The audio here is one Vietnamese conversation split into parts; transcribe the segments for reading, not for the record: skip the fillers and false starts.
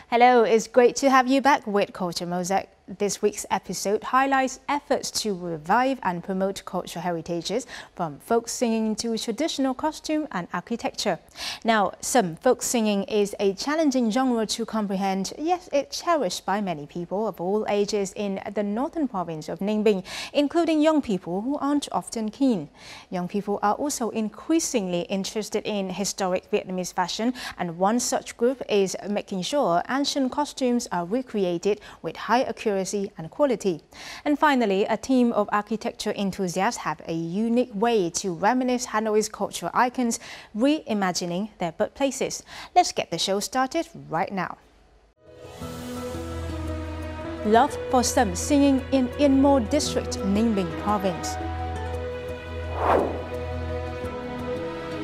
Hello, it's great to have you back with Culture Mosaic. This week's episode highlights efforts to revive and promote cultural heritages, from folk singing to traditional costume and architecture. Now, some folk singing is a challenging genre to comprehend, yet it's cherished by many people of all ages in the northern province of Ninh Bình, including young people who aren't often keen. Young people are also increasingly interested in historic Vietnamese fashion, and one such group is making sure ancient costumes are recreated with high accuracy and quality. And finally, a team of architecture enthusiasts have a unique way to reminisce Hanoi's cultural icons, reimagining their birthplaces. Let's get the show started right now. Love for some singing in Yên Mô district, Ninh Bình province.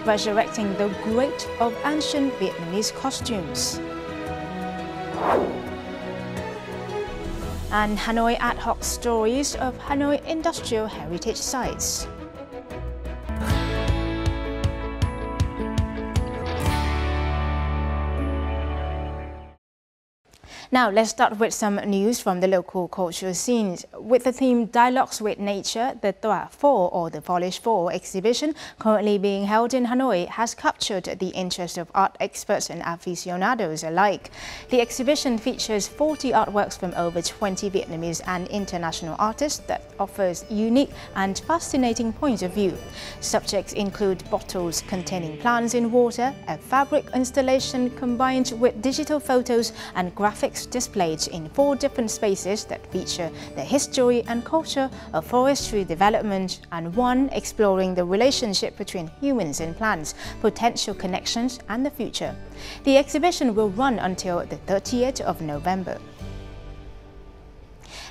Resurrecting the great of ancient Vietnamese costumes. And Hanoi ad hoc stories of Hanoi industrial heritage sites. Now, let's start with some news from the local cultural scenes. With the theme Dialogues with Nature, the Tỏa Phổ, or the Foliage 4 exhibition, currently being held in Hanoi, has captured the interest of art experts and aficionados alike. The exhibition features 40 artworks from over 20 Vietnamese and international artists that offers unique and fascinating points of view. Subjects include bottles containing plants in water, a fabric installation combined with digital photos and graphics displayed in 4 different spaces that feature the history and culture of forestry development, and one exploring the relationship between humans and plants, potential connections and the future. The exhibition will run until the 30th of November.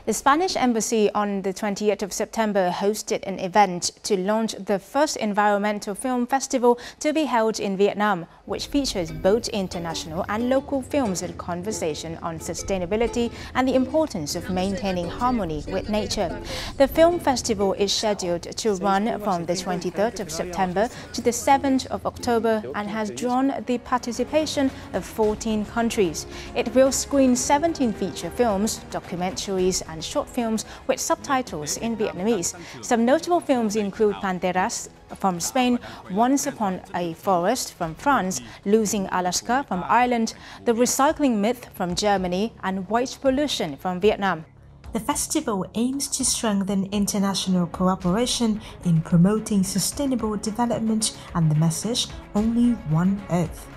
The Spanish Embassy on the 20th of September hosted an event to launch the first environmental film festival to be held in Vietnam, which features both international and local films and conversation on sustainability and the importance of maintaining harmony with nature. The film festival is scheduled to run from the 23rd of September to the 7th of October and has drawn the participation of 14 countries. It will screen 17 feature films, documentaries, and short films with subtitles in Vietnamese. Some notable films include Panteras from Spain, Once Upon a Forest from France, Losing Alaska from Ireland, The Recycling Myth from Germany, and White Pollution from Vietnam. The festival aims to strengthen international cooperation in promoting sustainable development and the message "Only One Earth."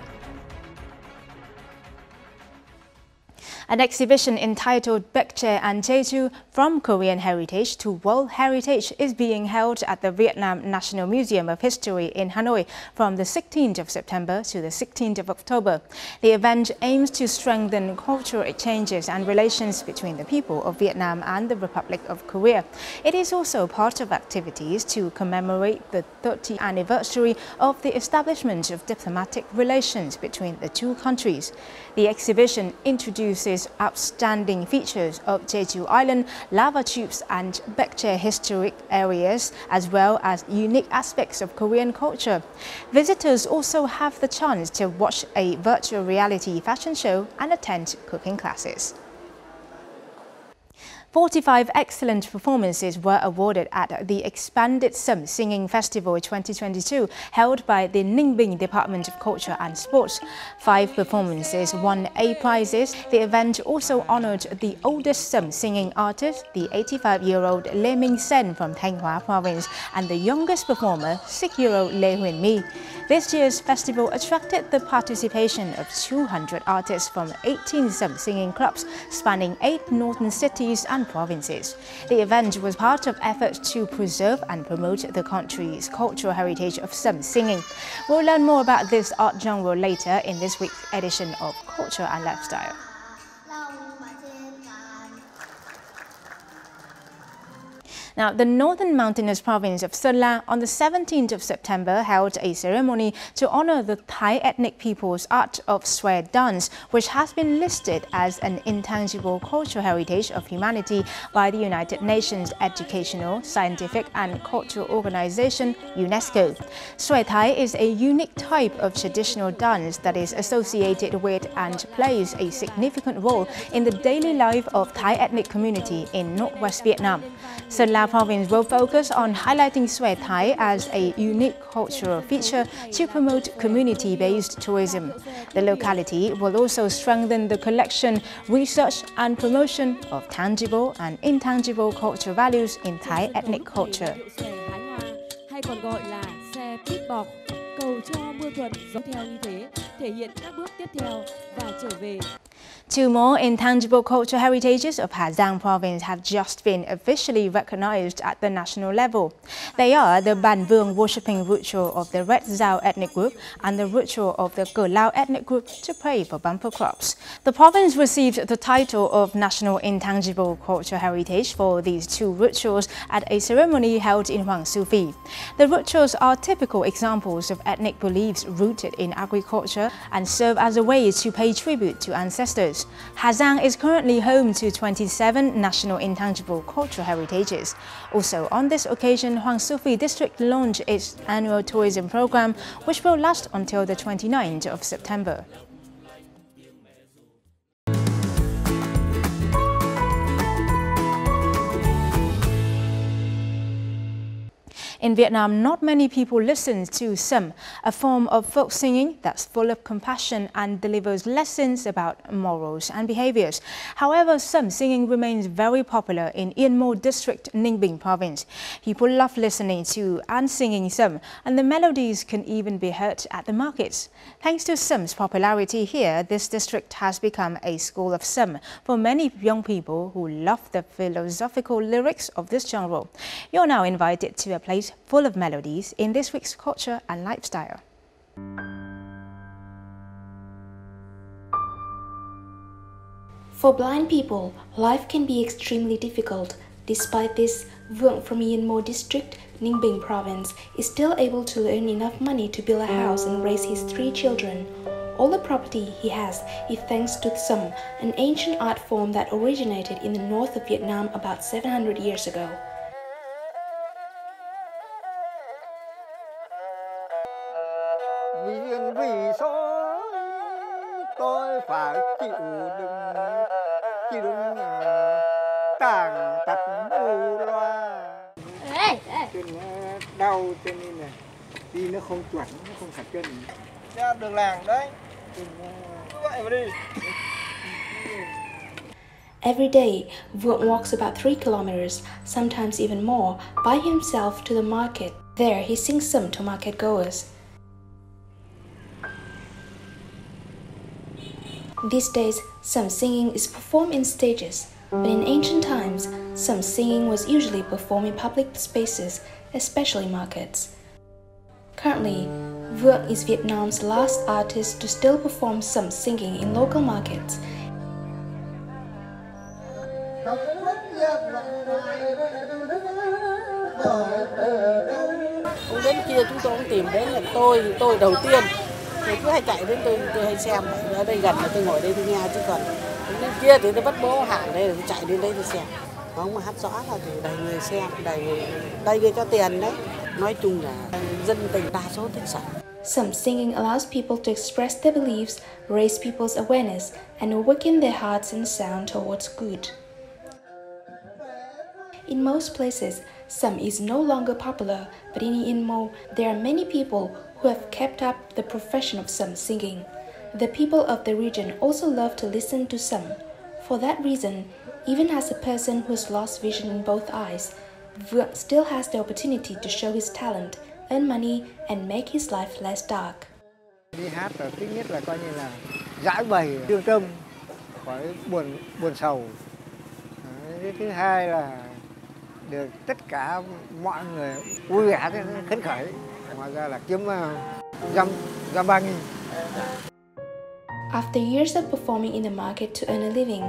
An exhibition entitled Baekje and Jeju From Korean Heritage to World Heritage is being held at the Vietnam National Museum of History in Hanoi from the 16th of September to the 16th of October. The event aims to strengthen cultural exchanges and relations between the people of Vietnam and the Republic of Korea. It is also part of activities to commemorate the 30th anniversary of the establishment of diplomatic relations between the two countries. The exhibition introduces outstanding features of Jeju Island, lava tubes and Baekje historic areas, as well as unique aspects of Korean culture. Visitors also have the chance to watch a virtual reality fashion show and attend cooking classes. 45 excellent performances were awarded at the Expanded Some Singing Festival 2022 held by the Ninh Bình Department of Culture and Sports. 5 performances won A prizes. The event also honored the oldest Some singing artist, the 85-year-old Lê Minh Sen from Thanh Hóa province, and the youngest performer, 6-year-old Lê Huyền My. This year's festival attracted the participation of 200 artists from 18 Some singing clubs spanning 8 northern cities and provinces. The event was part of efforts to preserve and promote the country's cultural heritage of Some singing. We'll learn more about this art genre later in this week's edition of Culture and Lifestyle. Now, the northern mountainous province of Sơn La on the 17th of September held a ceremony to honor the Thai ethnic people's art of square dance, which has been listed as an intangible cultural heritage of humanity by the United Nations Educational, Scientific and Cultural Organization, UNESCO. Square Thai is a unique type of traditional dance that is associated with and plays a significant role in the daily life of Thai ethnic community in northwest Vietnam. Sơn La province will focus on highlighting Square Thai as a unique cultural feature to promote community-based tourism. The locality will also strengthen the collection, research and promotion of tangible and intangible cultural values in Thai ethnic culture. Hay còn gọi là xe pit bọc, cầu cho mưa thuận giống theo như thế, thể hiện các bước tiếp theo và trở về. Two more intangible cultural heritages of Hà Giang province have just been officially recognized at the national level. They are the Ban Vương worshipping ritual of the Red Dao ethnic group and the ritual of the Cờ Lao ethnic group to pray for bumper crops. The province received the title of National Intangible Cultural Heritage for these two rituals at a ceremony held in Hoàng Su Phi. The rituals are typical examples of ethnic beliefs rooted in agriculture and serve as a way to pay tribute to ancestors. Hà Giang is currently home to 27 national intangible cultural heritages. Also on this occasion, Hoàng Su Phi district launched its annual tourism program, which will last until the 29th of September. In Vietnam, not many people listen to sầm, a form of folk singing that's full of compassion and delivers lessons about morals and behaviors. However, sầm singing remains very popular in Yên Mô district, Ninh Bình province. People love listening to and singing sầm, and the melodies can even be heard at the markets. Thanks to sầm popularity here, this district has become a school of sầm for many young people who love the philosophical lyrics of this genre. You're now invited to a place full of melodies in this week's culture and lifestyle. For blind people, life can be extremely difficult. Despite this, Vượng from Yên Mô district, Ninh Bình province, is still able to earn enough money to build a house and raise his 3 children. All the property he has is thanks to sầm, an ancient art form that originated in the north of Vietnam about 700 years ago. Vì số tôi phải chịu đựng tàn tật mù loa. Chân đau cho nên là đi nó không chuẩn, nó không khả chân. Ra đường làng đấy. Cứ vậy mà đi. Every day, Vượng walks about 3 kilometers, sometimes even more, by himself to the market. There, he sings sầm to market goers. These days, sầm singing is performed in stages, but in ancient times, sầm singing was usually performed in public spaces, especially markets. Currently, Vượng is Vietnam's last artist to still perform sầm singing in local markets. Đến kia chúng tôi cũng tìm đến là tôi đầu tiên. Tôi cứ hay chạy đến tôi hay xem, ở đây gần là tôi ngồi đây tôi nghe, chứ còn đến kia thì tôi bắt bố hàng đây tôi chạy đến đây tôi xem. Không mà hát rõ là thì đầy người xem, đầy người cho tiền đấy. Nói chung là dân tình đa số thích sầm. Sầm singing allows people to express their beliefs, raise people's awareness, and awaken their hearts and sound towards good. In most places, sầm is no longer popular, but in Yên Mô, there are many people who have kept up the profession of sầm singing. The people of the region also love to listen to sầm. For that reason, even as a person who has lost vision in both eyes, Vượng still has the opportunity to show his talent, earn money, and make his life less dark. Đi hát là thứ nhất là coi như là giải bày lương tâm, khỏi buồn sầu. Cái thứ hai là được tất cả mọi người vui vẻ, khấn khởi. Ngoài ra là kiếm ra 3.000. After years of performing in the market to earn a living,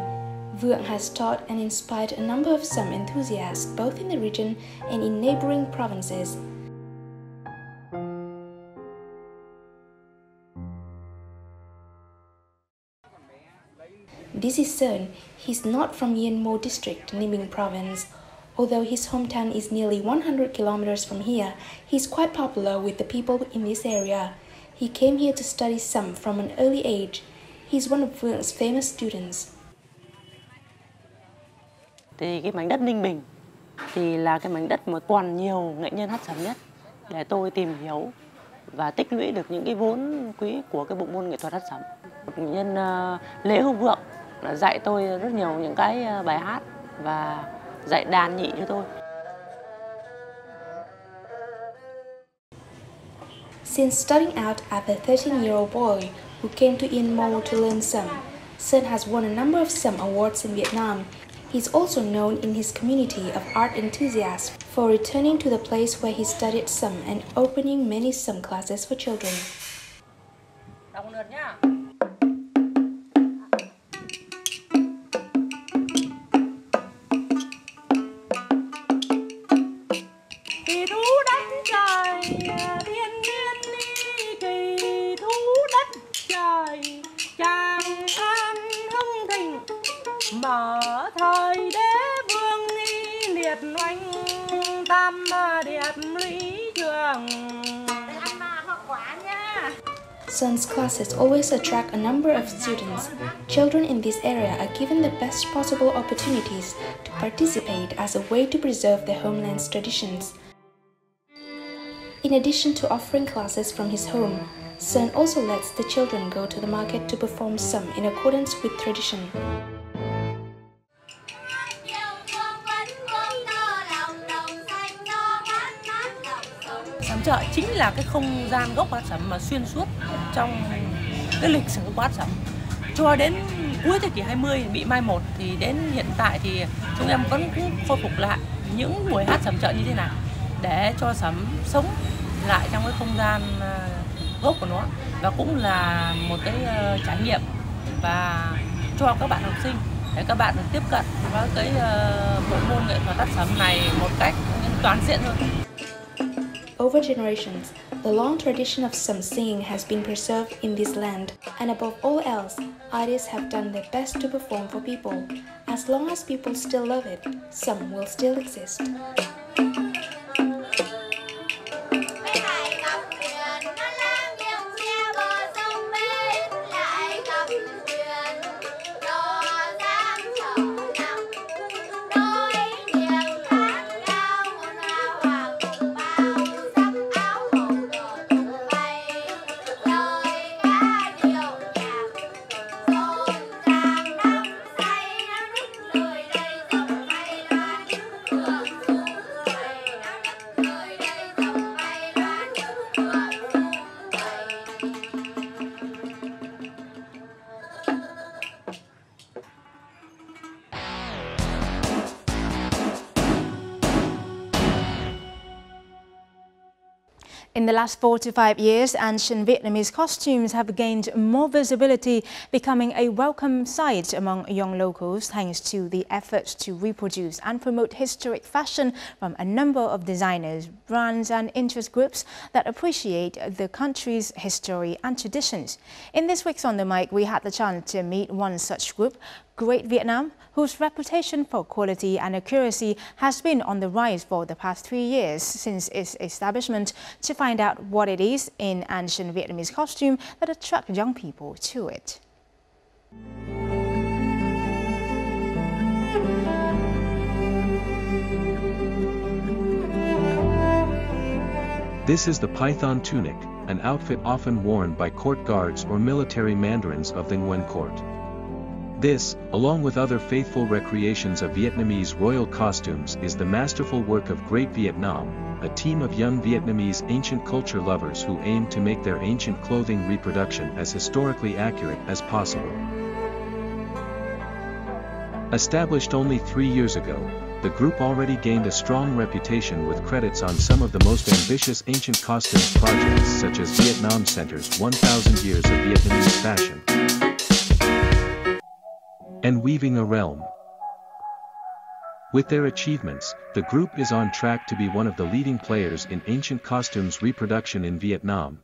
Vượng has taught and inspired a number of some enthusiasts both in the region and in neighboring provinces. This is Sơn. He's not from Yên Mô district, Ninh Bình province. Although his hometown is nearly 100 kilometers from here, he's quite popular with the people in this area. He came here to study some from an early age. He's one of Vượng famous students. Thì cái mảnh đất Ninh Bình thì là cái mảnh đất mà còn nhiều nghệ nhân hát sẩm nhất, để tôi tìm hiểu và tích lũy được những cái vốn quý của cái bộ môn nghệ thuật hát sẩm. Nhân lễ Hữu Vượng là dạy tôi rất nhiều những cái bài hát và dạy đàn nhị cho tôi. Since starting out as a 13-year-old boy who came to Yên Mô to learn sẩm, Sơn has won a number of sẩm awards in Vietnam. He's also known in his community of art enthusiasts for returning to the place where he studied sẩm and opening many sẩm classes for children. Đọc lượt nhá. Kỳ thú đất trời, thiên nhiên ly kỳ thú đất trời, trang an hưng thịnh, mở thời đế vương y liệt oanh, tam điệp lý trường. Sön's classes always attract a number of students. Children in this area are given the best possible opportunities to participate as a way to preserve their homeland's traditions. In addition to offering classes from his home, Sơn also lets the children go to the market to perform sẩm in accordance with tradition. Sẩm chợ chính là cái không gian gốc hát sẩm mà xuyên suốt trong cái lịch sử của hát sẩm cho đến cuối thế kỷ 20 bị mai một, thì đến hiện tại thì chúng em vẫn cũng khôi phục lại những buổi hát sẩm chợ như thế này để cho sẩm sống lại trong cái không gian gốc của nó, và cũng là một cái trải nghiệm và cho các bạn học sinh để các bạn được tiếp cận với cái bộ môn nghệ thuật hát sẩm này một cách toàn diện hơn. Over generations, the long tradition of sẩm singing has been preserved in this land, and above all else, artists have done their best to perform for people. As long as people still love it, sẩm will still exist. In the last 4 to 5 years, ancient Vietnamese costumes have gained more visibility, becoming a welcome sight among young locals thanks to the efforts to reproduce and promote historic fashion from a number of designers, brands and interest groups that appreciate the country's history and traditions. In this week's On the Mic, we had the chance to meet one such group, Great Vietnam, whose reputation for quality and accuracy has been on the rise for the past 3 years since its establishment, to find out what it is in ancient Vietnamese costume that attract young people to it. This is the python tunic, an outfit often worn by court guards or military mandarins of the Nguyen court. This, along with other faithful recreations of Vietnamese royal costumes, is the masterful work of Great Vietnam, a team of young Vietnamese ancient culture lovers who aim to make their ancient clothing reproduction as historically accurate as possible. Established only 3 years ago, the group already gained a strong reputation with credits on some of the most ambitious ancient costumes projects such as Vietnam Center's 1,000 Years of Vietnamese Fashion and weaving a realm. With their achievements, the group is on track to be one of the leading players in ancient costumes reproduction in Vietnam.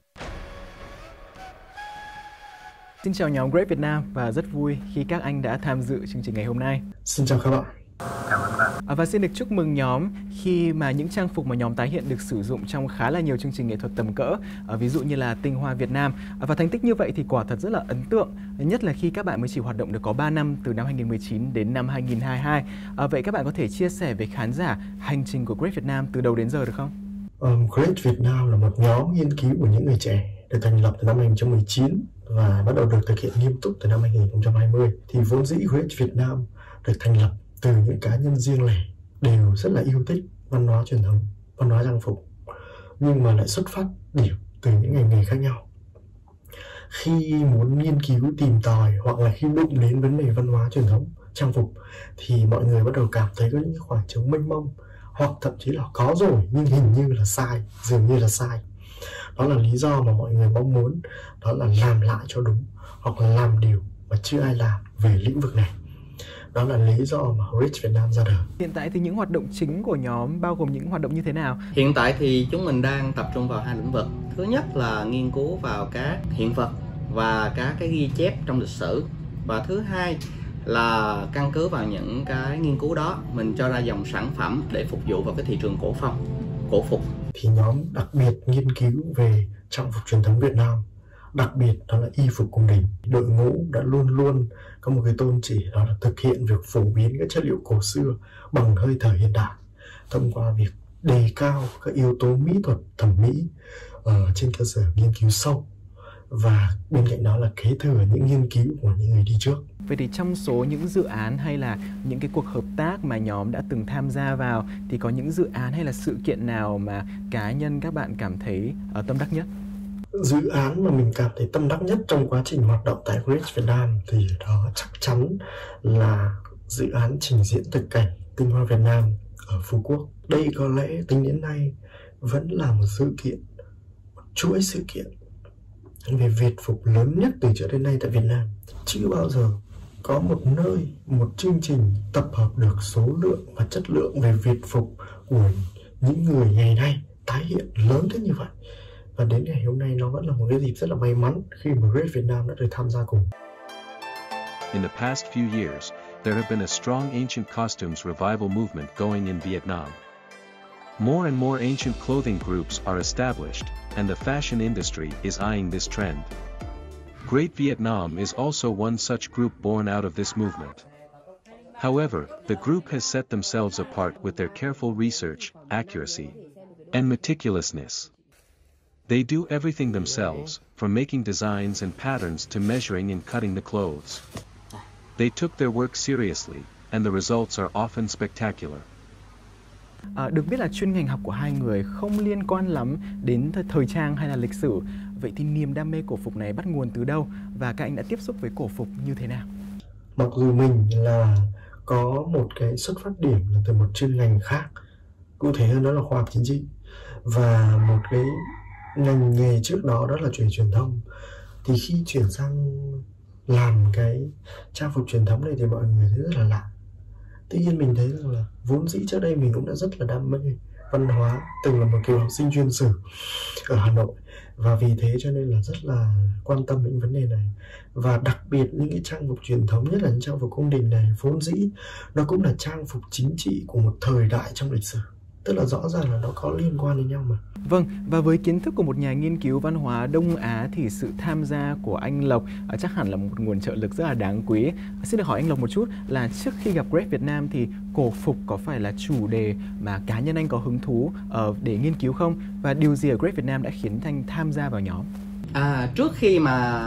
Xin chào nhóm Great Việt Nam và rất vui khi các anh đã tham dự chương trình ngày hôm nay. Xin chào các bạn. Cảm ơn bạn. Và xin được chúc mừng nhóm khi mà những trang phục mà nhóm tái hiện được sử dụng trong khá là nhiều chương trình nghệ thuật tầm cỡ, ví dụ như là Tinh Hoa Việt Nam. Và thành tích như vậy thì quả thật rất là ấn tượng, nhất là khi các bạn mới chỉ hoạt động được có 3 năm, từ năm 2019 đến năm 2022. Vậy các bạn có thể chia sẻ với khán giả hành trình của Great Việt Nam từ đầu đến giờ được không? Great Việt Nam là một nhóm nghiên cứu của những người trẻ, được thành lập từ năm 2019 và bắt đầu được thực hiện nghiêm túc từ năm 2020. Thì vốn dĩ Great Việt Nam được thành lập từ những cá nhân riêng lẻ đều rất là yêu thích văn hóa truyền thống, văn hóa trang phục, nhưng mà lại xuất phát điểm từ những ngành nghề khác nhau. Khi muốn nghiên cứu tìm tòi hoặc là khi đụng đến vấn đề văn hóa truyền thống trang phục thì mọi người bắt đầu cảm thấy có những khoảng trống mênh mông, hoặc thậm chí là có rồi nhưng hình như là sai, dường như là sai. Đó là lý do mà mọi người mong muốn, đó là làm lại cho đúng, hoặc là làm điều mà chưa ai làm về lĩnh vực này. Đó là lý do mà Great Việt Nam ra đời. Hiện tại thì những hoạt động chính của nhóm bao gồm những hoạt động như thế nào? Hiện tại thì chúng mình đang tập trung vào hai lĩnh vực. Thứ nhất là nghiên cứu vào các hiện vật và các cái ghi chép trong lịch sử. Và thứ hai là căn cứ vào những cái nghiên cứu đó, mình cho ra dòng sản phẩm để phục vụ vào cái thị trường cổ phục. Thì nhóm đặc biệt nghiên cứu về trang phục truyền thống Việt Nam, đặc biệt đó là y phục cung đình. Đội ngũ đã luôn luôn có một cái tôn chỉ, đó là thực hiện việc phổ biến các chất liệu cổ xưa bằng hơi thở hiện đại, thông qua việc đề cao các yếu tố mỹ thuật, thẩm mỹ trên cơ sở nghiên cứu sâu, và bên cạnh đó là kế thừa những nghiên cứu của những người đi trước. Vậy thì trong số những dự án hay là những cái cuộc hợp tác mà nhóm đã từng tham gia vào thì có những dự án hay là sự kiện nào mà cá nhân các bạn cảm thấy tâm đắc nhất? Dự án mà mình cảm thấy tâm đắc nhất trong quá trình hoạt động tại Great Việt Nam thì đó chắc chắn là dự án trình diễn thực cảnh Tinh Hoa Việt Nam ở Phú Quốc. Đây có lẽ tính đến nay vẫn là một sự kiện, một chuỗi sự kiện về Việt phục lớn nhất từ trước đến nay tại Việt Nam. Chưa bao giờ có một nơi, một chương trình tập hợp được số lượng và chất lượng về Việt phục của những người ngày nay tái hiện lớn đến như vậy. Và đến ngày hôm nay nó vẫn là một cái dịp rất là may mắn khi mà Great Việt Nam đã được tham gia cùng. In the past few years, there have been a strong ancient costumes revival movement going in Vietnam. More and more ancient clothing groups are established, and the fashion industry is eyeing this trend. Great Vietnam is also one such group born out of this movement. However, the group has set themselves apart with their careful research, accuracy, and meticulousness. They do everything themselves, from making designs and patterns to measuring and cutting the clothes. They took their work seriously, and the results are often spectacular. Được biết là chuyên ngành học của hai người không liên quan lắm đến thời trang hay là lịch sử. Vậy thì niềm đam mê cổ phục này bắt nguồn từ đâu và các anh đã tiếp xúc với cổ phục như thế nào? Mặc dù mình là có một cái xuất phát điểm là từ một chuyên ngành khác, cụ thể hơn đó là khoa học chính trị, và một cái ngành nghề trước đó là truyền thông, thì khi chuyển sang làm cái trang phục truyền thống này thì mọi người thấy rất là lạ. Tuy nhiên mình thấy rằng là vốn dĩ trước đây mình cũng đã rất là đam mê văn hóa, từng là một cựu học sinh chuyên sử ở Hà Nội, và vì thế cho nên là rất là quan tâm đến vấn đề này. Và đặc biệt những cái trang phục truyền thống, nhất là những trang phục cung đình này, vốn dĩ nó cũng là trang phục chính trị của một thời đại trong lịch sử, tức là rõ ràng là nó có liên quan đến nhau mà. Vâng, và với kiến thức của một nhà nghiên cứu văn hóa Đông Á thì sự tham gia của anh Lộc chắc hẳn là một nguồn trợ lực rất là đáng quý. Xin được hỏi anh Lộc một chút là trước khi gặp Great Việt Nam thì cổ phục có phải là chủ đề mà cá nhân anh có hứng thú để nghiên cứu không? Và điều gì ở Great Việt Nam đã khiến anh tham gia vào nhóm? Trước khi mà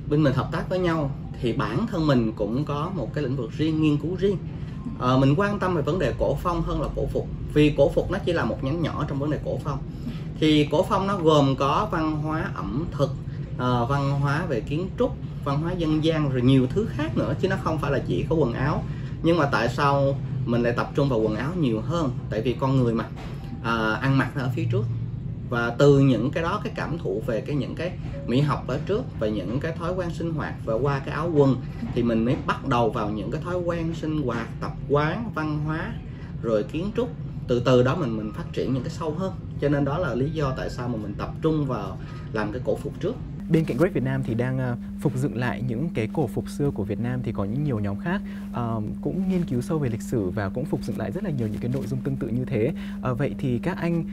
bên mình hợp tác với nhau thì bản thân mình cũng có một cái lĩnh vực riêng, nghiên cứu riêng. Mình quan tâm về vấn đề cổ phong hơn là cổ phục, vì cổ phục nó chỉ là một nhánh nhỏ trong vấn đề cổ phong. Thì cổ phong nó gồm có văn hóa ẩm thực, văn hóa về kiến trúc, văn hóa dân gian, rồi nhiều thứ khác nữa, chứ nó không phải là chỉ có quần áo. Nhưng mà tại sao mình lại tập trung vào quần áo nhiều hơn? Tại vì con người mà ăn mặc ở phía trước, Và từ những cái đó, cái cảm thụ về những cái mỹ học ở trước, về những cái thói quen sinh hoạt, và qua cái áo quần thì mình mới bắt đầu vào những cái thói quen sinh hoạt, tập quán, văn hóa, rồi kiến trúc. Từ từ đó mình phát triển những cái sâu hơn. Cho nên đó là lý do tại sao mà mình tập trung vào làm cái cổ phục trước. Bên cạnh Great Việt Nam thì đang phục dựng lại những cái cổ phục xưa của Việt Nam, thì có những nhiều nhóm khác cũng nghiên cứu sâu về lịch sử và cũng phục dựng lại rất là nhiều những cái nội dung tương tự như thế. Vậy thì các anh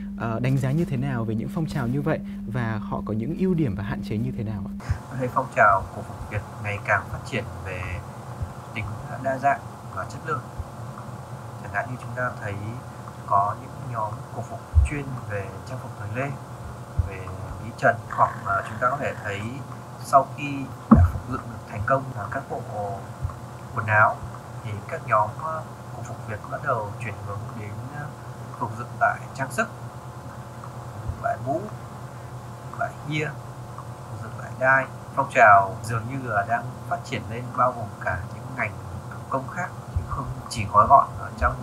đánh giá như thế nào về những phong trào như vậy, và họ có những ưu điểm và hạn chế như thế nào ạ? Tôi thấy phong trào cổ phục Việt ngày càng phát triển về tính đa dạng và chất lượng. Chẳng hạn như chúng ta thấy có những nhóm cổ phục chuyên về trang phục thời Lê, về Mỹ Trần, hoặc chúng ta có thể thấy sau khi đã phục dựng được thành công các bộ quần áo thì các nhóm cổ phục Việt cũng bắt đầu chuyển hướng đến phục dựng lại trang sức, lại mũ, lại hia, phục dựng lại đai. Phong trào dường như là đang phát triển lên bao gồm cả những ngành thủ công khác, chứ không chỉ gói gọn ở trong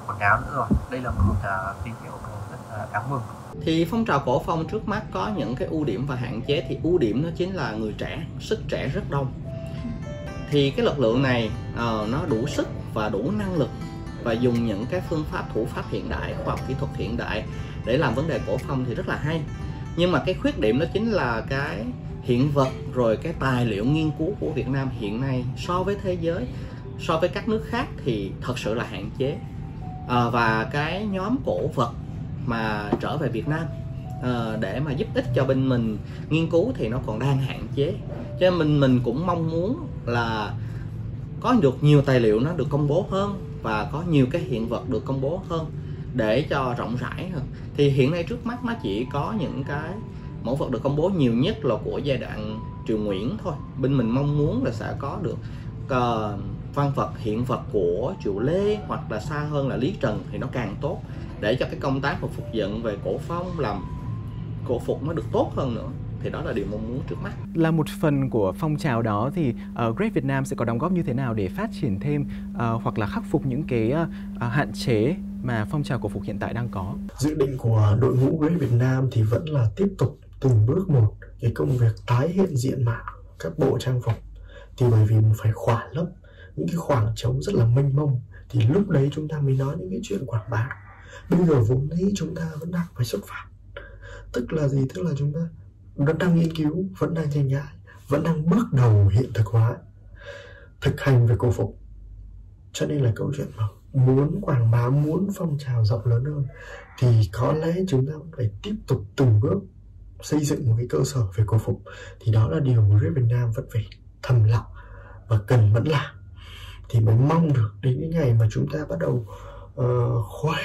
quần áo nữa rồi. Đây là một tín hiệu rất là đáng mừng. Thì phong trào cổ phong trước mắt có những cái ưu điểm và hạn chế. Thì ưu điểm nó chính là người trẻ, sức trẻ rất đông. Thì cái lực lượng này nó đủ sức và đủ năng lực, và dùng những cái phương pháp, thủ pháp hiện đại, khoa học kỹ thuật hiện đại để làm vấn đề cổ phong thì rất là hay. Nhưng mà cái khuyết điểm đó chính là cái hiện vật, rồi cái tài liệu nghiên cứu của Việt Nam hiện nay so với thế giới, so với các nước khác thì thật sự là hạn chế. Và cái nhóm cổ vật mà trở về Việt Nam để mà giúp ích cho bên mình nghiên cứu thì nó còn đang hạn chế. Cho nên mình cũng mong muốn là có được nhiều tài liệu nó được công bố hơn, và có nhiều cái hiện vật được công bố hơn để cho rộng rãi hơn. Thì hiện nay trước mắt nó chỉ có những cái mẫu vật được công bố nhiều nhất là của giai đoạn triều Nguyễn thôi. Bên mình mong muốn là sẽ có được văn vật, hiện vật của triều Lê, hoặc là xa hơn là Lý Trần thì nó càng tốt, để cho cái công tác mà phục dựng về cổ phong, làm cổ phục nó được tốt hơn nữa. Thì đó là điều mong muốn trước mắt. Là một phần của phong trào đó thì Great Việt Nam sẽ có đóng góp như thế nào để phát triển thêm hoặc là khắc phục những cái hạn chế mà phong trào cổ phục hiện tại đang có? Dự định của đội ngũ Great Việt Nam thì vẫn là tiếp tục từng bước một cái công việc tái hiện diện mạo các bộ trang phục. Thì bởi vì phải khỏa lấp những cái khoảng trống rất là mênh mông, thì lúc đấy chúng ta mới nói những cái chuyện quảng bá. Bây giờ vốn dĩ chúng ta vẫn đang phải xuất phát. Tức là gì? Tức là chúng ta vẫn đang nghiên cứu, vẫn đang tranh nhại, vẫn đang bước đầu hiện thực hóa, thực hành về cổ phục. Cho nên là câu chuyện mà muốn quảng bá, muốn phong trào rộng lớn hơn thì có lẽ chúng ta phải tiếp tục từng bước xây dựng một cái cơ sở về cổ phục. Thì đó là điều mà Great Việt Nam vẫn phải thầm lặng và cần vẫn làm. Thì mới mong được đến cái ngày mà chúng ta bắt đầu khoe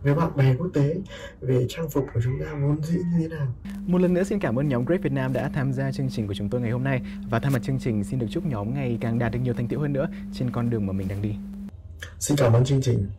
với bạn bè quốc tế về trang phục của chúng ta vốn dĩ như thế nào. Một lần nữa xin cảm ơn nhóm Great Việt Nam đã tham gia chương trình của chúng tôi ngày hôm nay. Và thay mặt chương trình xin được chúc nhóm ngày càng đạt được nhiều thành tựu hơn nữa trên con đường mà mình đang đi. Xin cảm ơn chương trình.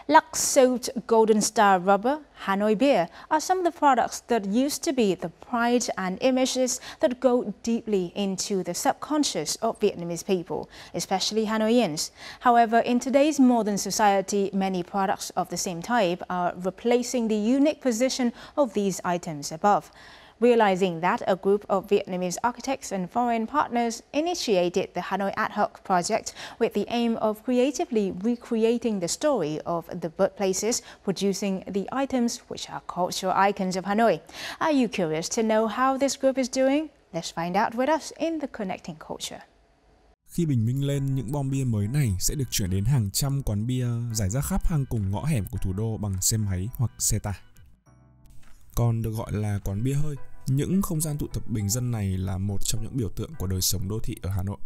Lux Soaked Golden Star Rubber, Hanoi Beer are some of the products that used to be the pride and images that go deeply into the subconscious of Vietnamese people, especially Hanoians. However, in today's modern society, many products of the same type are replacing the unique position of these items above. Realizing that, a group of Vietnamese architects and foreign partners initiated the Hanoi Ad Hoc project with the aim of creatively recreating the story of the birthplaces, producing the items which are cultural icons of Hanoi. Are you curious to know how this group is doing? Let's find out with us in the Connecting Culture. Khi bình minh lên, những bom bia mới này sẽ được chuyển đến hàng trăm quán bia rải ra khắp hang cùng ngõ hẻm của thủ đô bằng xe máy hoặc xe tải. Còn được gọi là quán bia hơi, những không gian tụ tập bình dân này là một trong những biểu tượng của đời sống đô thị ở Hà Nội.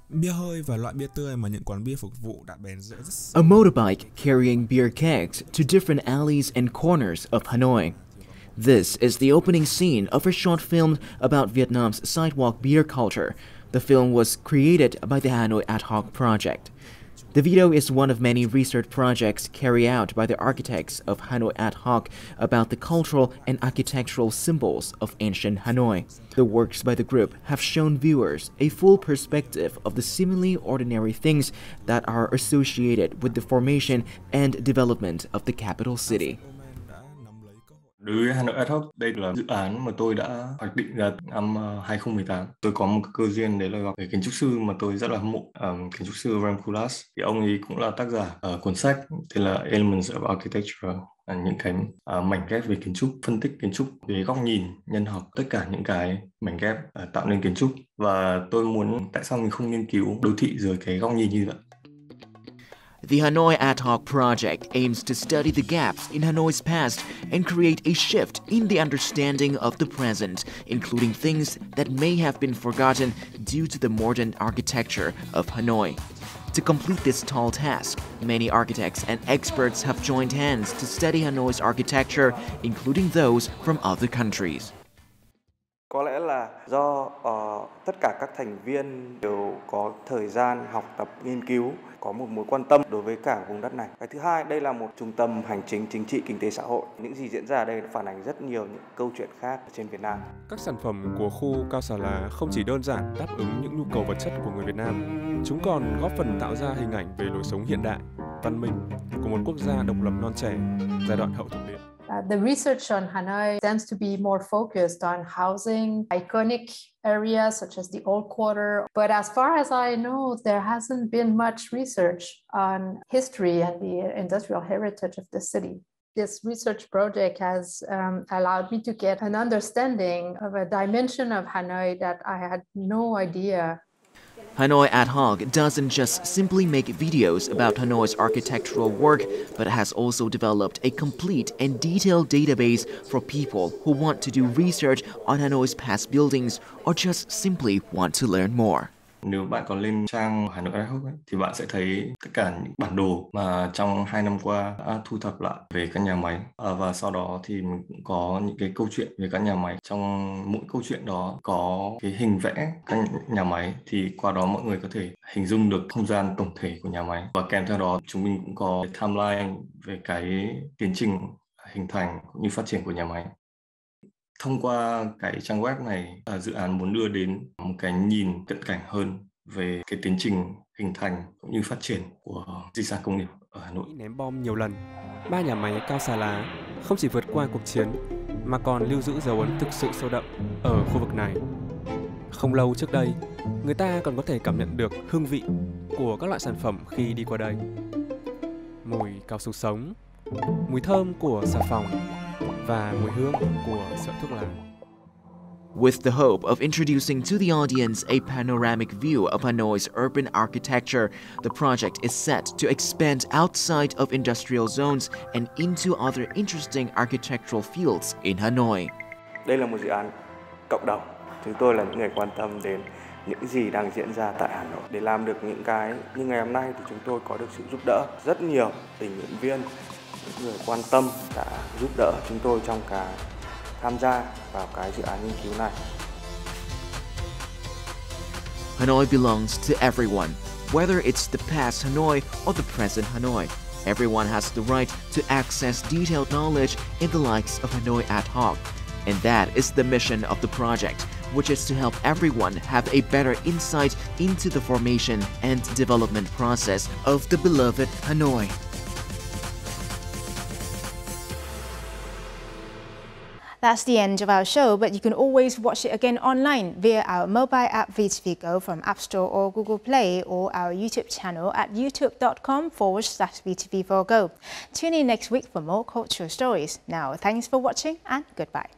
Bia hơi và loại bia tươi mà những quán bia phục vụ đã bén rễ rất sâu. A motorbike carrying beer kegs to different alleys and corners of Hanoi. This is the opening scene of a short film about Vietnam's sidewalk beer culture. The film was created by the Hanoi Ad Hoc project. The video is one of many research projects carried out by the architects of Hanoi ad hoc about the cultural and architectural symbols of ancient Hanoi. The works by the group have shown viewers a full perspective of the seemingly ordinary things that are associated with the formation and development of the capital city. Đối với Hà Nội ad hoc, đây là dự án mà tôi đã hoạch định ra năm 2018. Tôi có một cơ duyên đấy là gặp kiến trúc sư mà tôi rất là hâm mộ, kiến trúc sư Ramkulas. Thì ông ấy cũng là tác giả cuốn sách tên là Elements of Architecture, những cái mảnh ghép về kiến trúc, phân tích kiến trúc về góc nhìn, nhân học, tất cả những cái mảnh ghép tạo nên kiến trúc. Và tôi muốn tại sao mình không nghiên cứu đô thị dưới cái góc nhìn như vậy. The Hanoi Ad Hoc Project aims to study the gaps in Hanoi's past and create a shift in the understanding of the present, including things that may have been forgotten due to the modern architecture of Hanoi. To complete this tall task, many architects and experts have joined hands to study Hanoi's architecture, including those from other countries. Có lẽ là do tất cả các thành viên đều có thời gian học tập nghiên cứu, có một mối quan tâm đối với cả vùng đất này. Cái thứ hai, đây là một trung tâm hành chính, chính trị, kinh tế xã hội. Những gì diễn ra ở đây phản ánh rất nhiều những câu chuyện khác ở trên Việt Nam. Các sản phẩm của khu Cao Xà Lá không chỉ đơn giản đáp ứng những nhu cầu vật chất của người Việt Nam, chúng còn góp phần tạo ra hình ảnh về lối sống hiện đại, văn minh của một quốc gia độc lập non trẻ giai đoạn hậu thuộc địa. The research on Hanoi tends to be more focused on housing, iconic areas such as the Old Quarter. But as far as I know, there hasn't been much research on history and the industrial heritage of the city. This research project has allowed me to get an understanding of a dimension of Hanoi that I had no idea. Hanoi Ad Hoc doesn't just simply make videos about Hanoi's architectural work, but has also developed a complete and detailed database for people who want to do research on Hanoi's past buildings or just simply want to learn more. Nếu bạn có lên trang Hà Nội ad hoc thì bạn sẽ thấy tất cả những bản đồ mà trong 2 năm qua đã thu thập lại về các nhà máy, và sau đó thì mình cũng có những cái câu chuyện về các nhà máy. Trong mỗi câu chuyện đó có cái hình vẽ các nhà máy, thì qua đó mọi người có thể hình dung được không gian tổng thể của nhà máy, và kèm theo đó chúng mình cũng có cái timeline về cái tiến trình hình thành cũng như phát triển của nhà máy. Thông qua cái trang web này, dự án muốn đưa đến một cái nhìn cận cảnh hơn về cái tiến trình hình thành cũng như phát triển của di sản công nghiệp ở Hà Nội. Ném bom nhiều lần, 3 nhà máy Cao Xà Lá không chỉ vượt qua cuộc chiến mà còn lưu giữ dấu ấn thực sự sâu đậm ở khu vực này. Không lâu trước đây, người ta còn có thể cảm nhận được hương vị của các loại sản phẩm khi đi qua đây. Mùi cao su sống, mùi thơm của xà phòng và mùi hương của sợi thuốc lá. With the hope of introducing to the audience a panoramic view of Hanoi's urban architecture, the project is set to expand outside of industrial zones and into other interesting architectural fields in Hanoi. Đây là một dự án cộng đồng. Chúng tôi là những người quan tâm đến những gì đang diễn ra tại Hà Nội. Để làm được những cái như ngày hôm nay thì chúng tôi có được sự giúp đỡ rất nhiều tình nguyện viên, những người quan tâm đã giúp đỡ chúng tôi trong cái tham gia vào cái dự án nghiên cứu này. Hanoi belongs to everyone, whether it's the past Hanoi or the present Hanoi. Everyone has the right to access detailed knowledge in the likes of Hanoi Ad Hoc. And that is the mission of the project, which is to help everyone have a better insight into the formation and development process of the beloved Hanoi. That's the end of our show, but you can always watch it again online via our mobile app VTV4 from App Store or Google Play, or our YouTube channel at youtube.com/VTV4Go. Tune in next week for more cultural stories. Now, thanks for watching and goodbye.